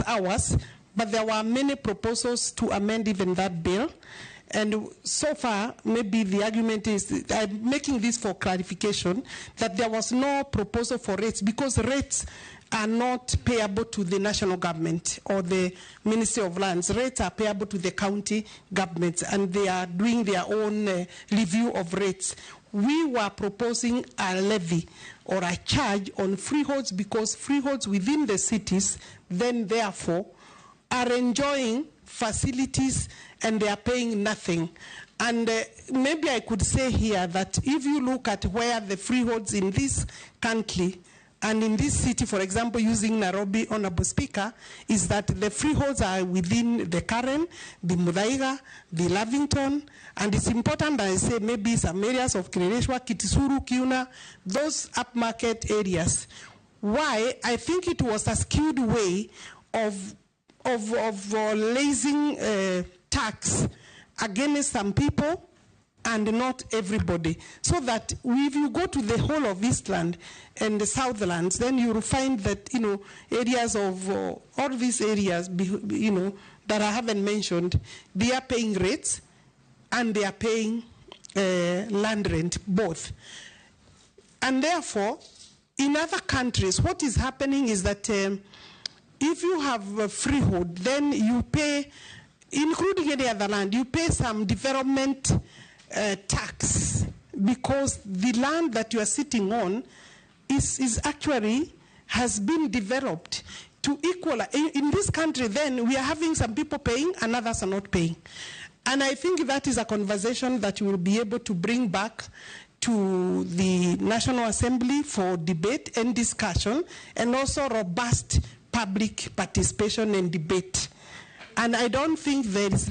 ours, but there were many proposals to amend even that bill. And so far, maybe the argument is, I'm making this for clarification, that there was no proposal for rates, because rates are not payable to the national government or the Ministry of Lands. Rates are payable to the county governments, and they are doing their own review of rates. We were proposing a levy or a charge on freeholds, because freeholds within the cities then therefore are enjoying facilities and they are paying nothing. And maybe I could say here that if you look at where the freeholds in this country and in this city, for example, using Nairobi, Honorable Speaker, is that the freeholds are within the Karen, the Muthaiga, the Lavington, and it's important that I say maybe some areas of Kirereshwa, Kitusuru, Kiuna, those upmarket areas. Why? I think it was a skewed way of raising tax against some people and not everybody. So that if you go to the whole of Eastland and the Southlands, then you will find that, you know, areas of all these areas, you know, that I haven't mentioned, they are paying rates and they are paying land rent, both. And therefore, in other countries, what is happening is that if you have a freehold, then you pay, including any other land, you pay some development tax, because the land that you are sitting on is actually has been developed to equal. In this country, then we are having some people paying and others are not paying. And I think that is a conversation that we will be able to bring back to the National Assembly for debate and discussion, and also robust public participation and debate. And I don't think there is